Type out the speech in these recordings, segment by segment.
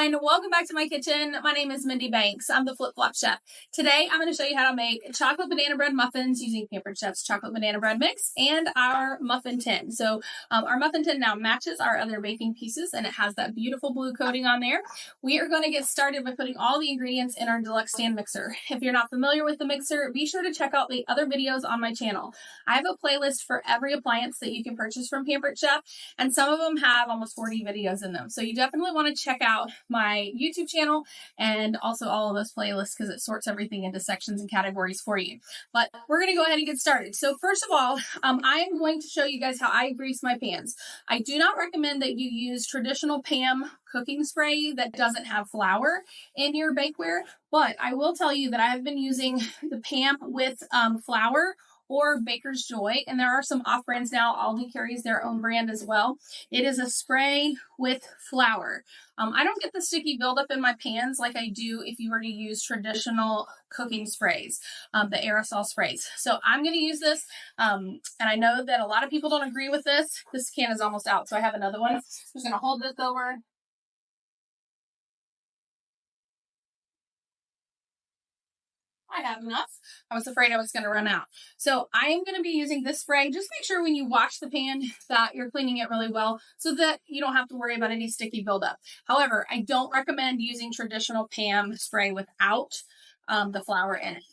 And welcome back to my kitchen. My name is Mindy Banks. I'm the Flip Flop Chef. Today, I'm going to show you how to make chocolate banana bread muffins using Pampered Chef's chocolate banana bread mix and our muffin tin. So our muffin tin now matches our other baking pieces, and it has that beautiful blue coating on there. We are going to get started by putting all the ingredients in our deluxe stand mixer. If you're not familiar with the mixer, be sure to check out the other videos on my channel. I have a playlist for every appliance that you can purchase from Pampered Chef, and some of them have almost 40 videos in them. So you definitely want to check out my YouTube channel and also all of those playlists because it sorts everything into sections and categories for you. But we're going to go ahead and get started. So first of all, I am going to show you guys how I grease my pans. I do not recommend that you use traditional Pam cooking spray that doesn't have flour in your bakeware, but I will tell you that I have been using the Pam with flour or Baker's Joy, and there are some off brands now. Aldi carries their own brand as well. It is a spray with flour. I don't get the sticky buildup in my pans like I do if you were to use traditional cooking sprays, the aerosol sprays. So I'm going to use this, and I know that a lot of people don't agree with this. This can is almost out, so I have another one. I'm just going to hold this over. I have enough. I was afraid I was going to run out. So I am going to be using this spray. Just make sure when you wash the pan that you're cleaning it really well so that you don't have to worry about any sticky buildup. However, I don't recommend using traditional Pam spray without the flour in it.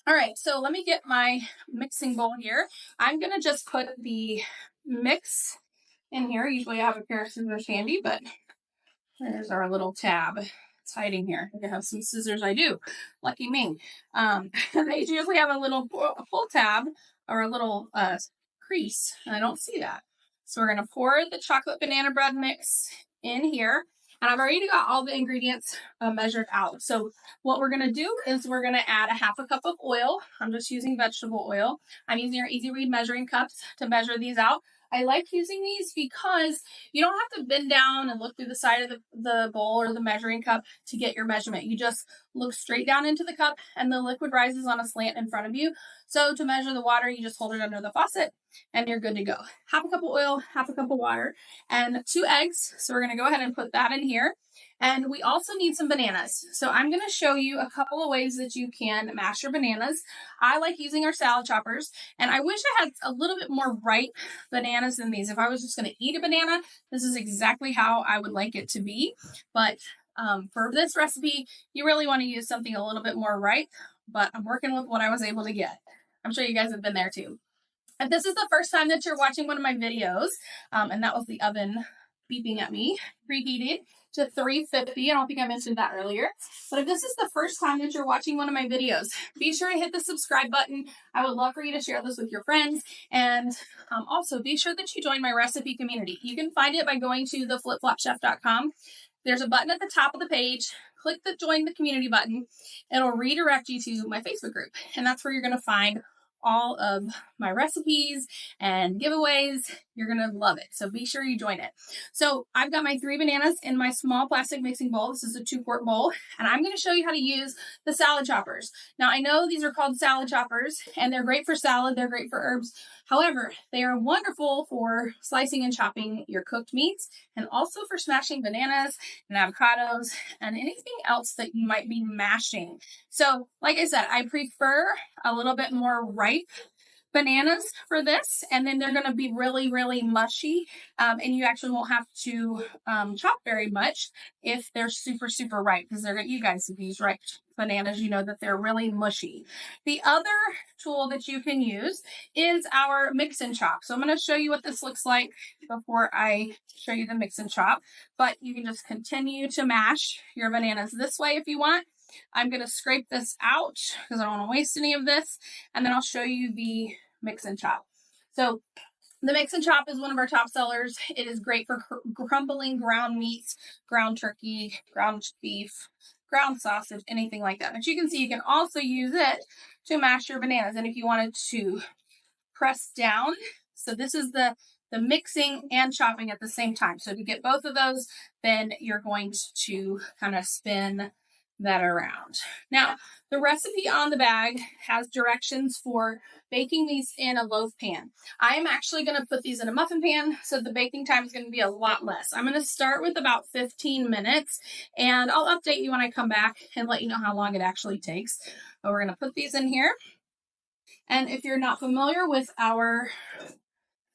All right, so let me get my mixing bowl here. I'm going to just put the mix in here. Usually I have a pair of scissors handy, but there's our little tab. It's hiding here. I have some scissors. I do. Lucky me. They usually have a little pull tab or a little crease, and I don't see that. So we're going to pour the chocolate banana bread mix in here. And I've already got all the ingredients measured out. So what we're going to do is we're going to add a half a cup of oil. I'm just using vegetable oil. I'm using our Easy Read measuring cups to measure these out. I like using these because you don't have to bend down and look through the side of the bowl or the measuring cup to get your measurement. You just look straight down into the cup and the liquid rises on a slant in front of you. So to measure the water, you just hold it under the faucet and you're good to go. Half a cup of oil, half a cup of water, and 2 eggs. So we're going to go ahead and put that in here. And we also need some bananas. So I'm going to show you a couple of ways that you can mash your bananas. I like using our salad choppers, and I wish I had a little bit more ripe bananas than these. If I was just going to eat a banana, this is exactly how I would like it to be. But for this recipe, you really want to use something a little bit more ripe, but I'm working with what I was able to get. I'm sure you guys have been there too. If this is the first time that you're watching one of my videos, and that was the oven beeping at me, preheated to 350. I don't think I mentioned that earlier. But if this is the first time that you're watching one of my videos, be sure to hit the subscribe button. I would love for you to share this with your friends. And also be sure that you join my recipe community. You can find it by going to theflipflopchef.com. There's a button at the top of the page. Click the join the community button. It'll redirect you to my Facebook group. And that's where you're going to find all of my recipes and giveaways. You're going to love it. So be sure you join it. So I've got my 3 bananas in my small plastic mixing bowl. This is a 2-quart bowl, and I'm going to show you how to use the salad choppers. Now I know these are called salad choppers and they're great for salad. They're great for herbs. However, they are wonderful for slicing and chopping your cooked meats and also for smashing bananas and avocados and anything else that you might be mashing. So like I said, I prefer a little bit more ripe bananas for this, and then they're going to be really, really mushy, and you actually won't have to chop very much if they're super, super ripe, because they're you guys if use ripe bananas, you know that they're really mushy. The other tool that you can use is our mix and chop. So I'm going to show you what this looks like before I show you the mix and chop, but you can just continue to mash your bananas this way if you want. I'm going to scrape this out because I don't want to waste any of this, and then I'll show you the mix and chop. So the mix and chop is one of our top sellers. It is great for crumbling ground meats, ground turkey, ground beef, ground sausage, anything like that. But you can see you can also use it to mash your bananas. And if you wanted to press down, so this is the mixing and chopping at the same time. So to get both of those, then you're going to kind of spin that around. Now, the recipe on the bag has directions for baking these in a loaf pan. I am actually going to put these in a muffin pan, so the baking time is going to be a lot less. I'm going to start with about 15 minutes, and I'll update you when I come back and let you know how long it actually takes. But we're going to put these in here. And if you're not familiar with our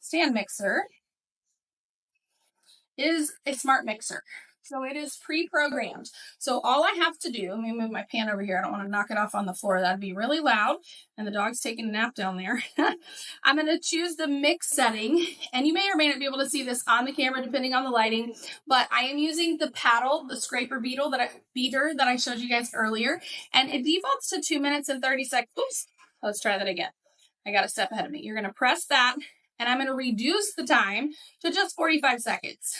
stand mixer, it is a smart mixer. So it is pre-programmed. So all I have to do, let me move my pan over here. I don't want to knock it off on the floor. That'd be really loud. And the dog's taking a nap down there. I'm going to choose the mix setting. And you may or may not be able to see this on the camera depending on the lighting. But I am using the paddle, the scraper beeter that I showed you guys earlier. And it defaults to 2 minutes and 30 seconds. Oops. Let's try that again. I got a step ahead of me. You're going to press that. And I'm going to reduce the time to just 45 seconds.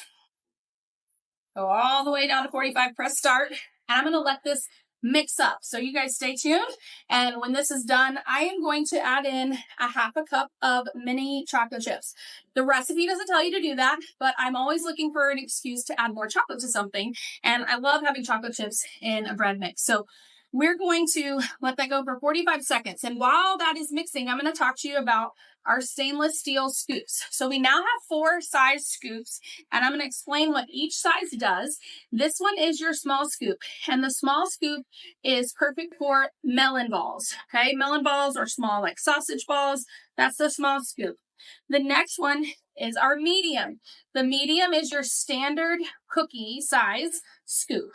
Go all the way down to 45, press start, and I'm going to let this mix up. So you guys stay tuned. And when this is done, I am going to add in a half a cup of mini chocolate chips. The recipe doesn't tell you to do that, but I'm always looking for an excuse to add more chocolate to something. And I love having chocolate chips in a bread mix. So we're going to let that go for 45 seconds. And while that is mixing, I'm going to talk to you about our stainless steel scoops. So we now have 4 size scoops, and I'm going to explain what each size does. This one is your small scoop, and the small scoop is perfect for melon balls. Okay, melon balls are small like sausage balls. That's the small scoop. The next one is our medium. The medium is your standard cookie size scoop.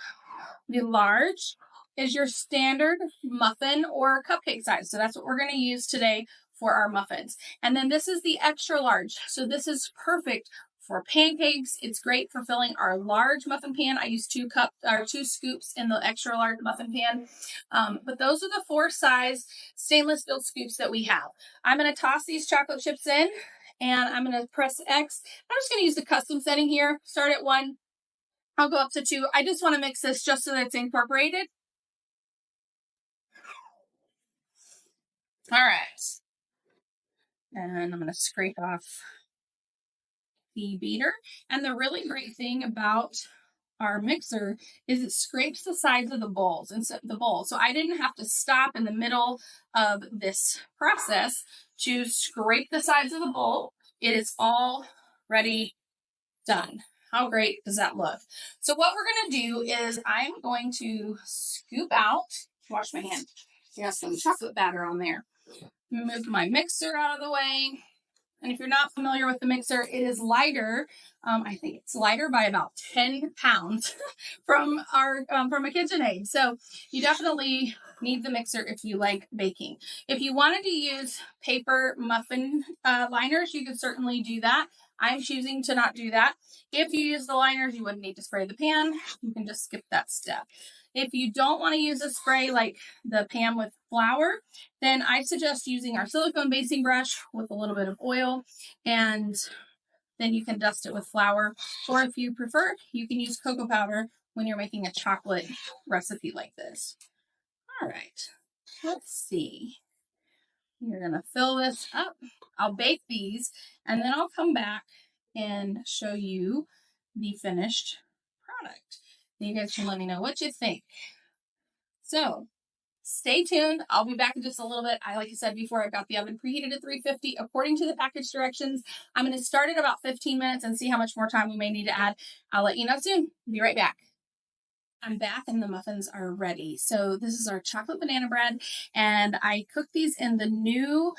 The large is your standard muffin or cupcake size. So that's what we're going to use today for our muffins. And then this is the extra large. So this is perfect for pancakes. It's great for filling our large muffin pan. I use 2 scoops in the extra large muffin pan. But those are the 4 size stainless steel scoops that we have. I'm going to toss these chocolate chips in, and I'm going to press X. I'm just going to use the custom setting here. Start at 1. I'll go up to 2. I just want to mix this just so that it's incorporated. All right. And I'm going to scrape off the beater. And the really great thing about our mixer is it scrapes the sides of the bowls and the bowl. So I didn't have to stop in the middle of this process to scrape the sides of the bowl. It is already done. How great does that look? So what we're going to do is I'm going to scoop out, wash my hand. You got some chocolate batter on there. Move my mixer out of the way. And if you're not familiar with the mixer, it is lighter. I think it's lighter by about 10 pounds from a KitchenAid. So you definitely need the mixer if you like baking. If you wanted to use paper muffin liners, you could certainly do that. I'm choosing to not do that. If you use the liners, you wouldn't need to spray the pan. You can just skip that step. If you don't want to use a spray like the pan with flour, then I suggest using our silicone basting brush with a little bit of oil, and then you can dust it with flour. Or if you prefer, you can use cocoa powder when you're making a chocolate recipe like this. All right, let's see. You're going to fill this up. I'll bake these, and then I'll come back and show you the finished product. You guys can let me know what you think. So stay tuned. I'll be back in just a little bit. Like I said before, I've got the oven preheated at 350 according to the package directions. I'm going to start at about 15 minutes and see how much more time we may need to add. I'll let you know soon. Be right back. I'm back and the muffins are ready. So this is our chocolate banana bread, and I cooked these in the new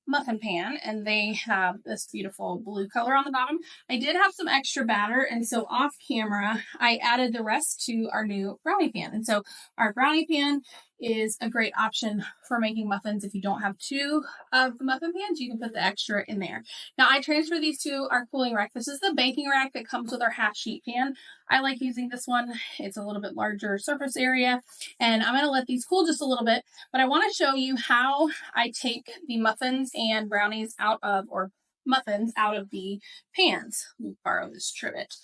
muffin pan, and they have this beautiful blue color on the bottom. I did have some extra batter, and so off camera, I added the rest to our new brownie pan. And so our brownie pan is a great option for making muffins. If you don't have 2 of the muffin pans, you can put the extra in there. Now I transfer these to our cooling rack. This is the baking rack that comes with our half sheet pan. I like using this one. It's a little bit larger surface area, and I'm going to let these cool just a little bit, but I want to show you how I take the muffins and brownies out of, or muffins out of the pans. Let me borrow this trivet.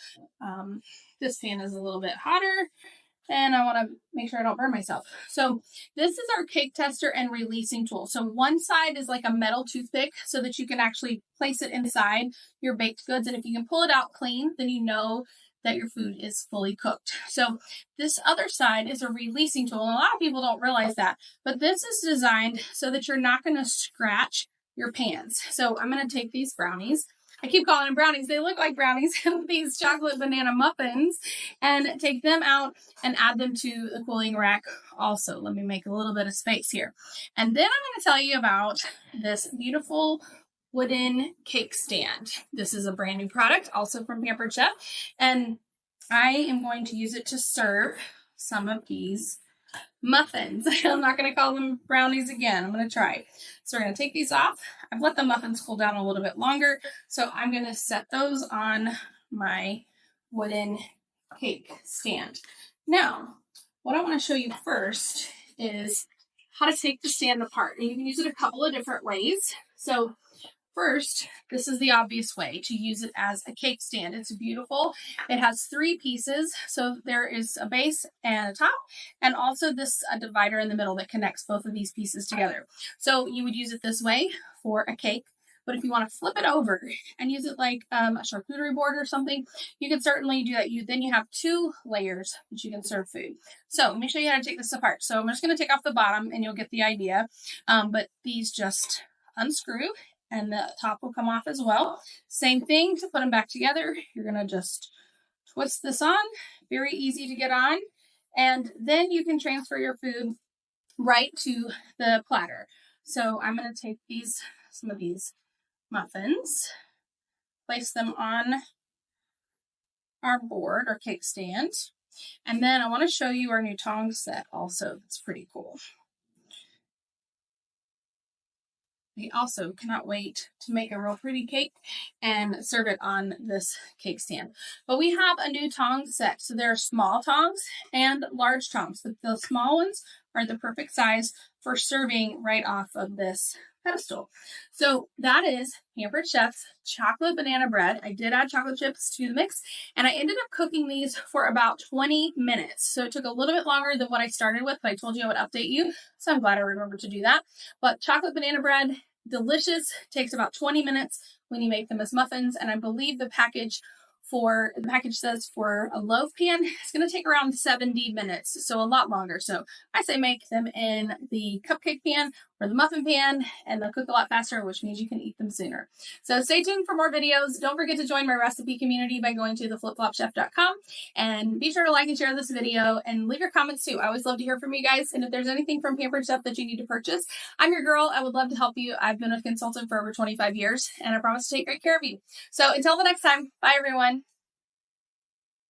This pan is a little bit hotter, and I want to make sure I don't burn myself. So this is our cake tester and releasing tool. So one side is like a metal toothpick so that you can actually place it inside your baked goods. And if you can pull it out clean, then you know that your food is fully cooked. So this other side is a releasing tool. And a lot of people don't realize that, but this is designed so that you're not going to scratch your pans. So I'm going to take these brownies. I keep calling them brownies. They look like brownies, these chocolate banana muffins, and take them out and add them to the cooling rack also. Let me make a little bit of space here. And then I'm going to tell you about this beautiful wooden cake stand. This is a brand new product, also from Pampered Chef, and I am going to use it to serve some of these muffins. I'm not going to call them brownies again. I'm going to try. So we're going to take these off. I've let the muffins cool down a little bit longer, so I'm going to set those on my wooden cake stand. Now, what I want to show you first is how to take the stand apart. And you can use it a couple of different ways. So first, this is the obvious way to use it as a cake stand. It's beautiful. It has 3 pieces. So there is a base and a top, and also a divider in the middle that connects both of these pieces together. So you would use it this way for a cake. But if you want to flip it over and use it like a charcuterie board or something, you can certainly do that. Then you have 2 layers that you can serve food. So let me show you how to take this apart. So I'm just going to take off the bottom and you'll get the idea. But these just unscrew, and the top will come off as well. Same thing to put them back together. You're going to just twist this on. Very easy to get on. And then you can transfer your food right to the platter. So I'm going to take some of these muffins, place them on our board or cake stand. And then I want to show you our new tongs set also. That's pretty cool. We also cannot wait to make a real pretty cake and serve it on this cake stand. But we have a new tongs set. So there are small tongs and large tongs. The small ones are the perfect size for serving right off of this pedestal. So that is Pampered Chef's chocolate banana bread. I did add chocolate chips to the mix, and I ended up cooking these for about 20 minutes. So it took a little bit longer than what I started with, but I told you I would update you. So I'm glad I remembered to do that. But chocolate banana bread, delicious, takes about 20 minutes when you make them as muffins. And I believe the package says for a loaf pan, it's going to take around 70 minutes. So a lot longer. So I say make them in the cupcake pan or the muffin pan, and they'll cook a lot faster, which means you can eat them sooner. So stay tuned for more videos. Don't forget to join my recipe community by going to theflipflopchef.com, and be sure to like and share this video and leave your comments too. I always love to hear from you guys. And if there's anything from Pampered Chef that you need to purchase, I'm your girl. I would love to help you. I've been a consultant for over 25 years, and I promise to take great care of you. So until the next time, bye everyone.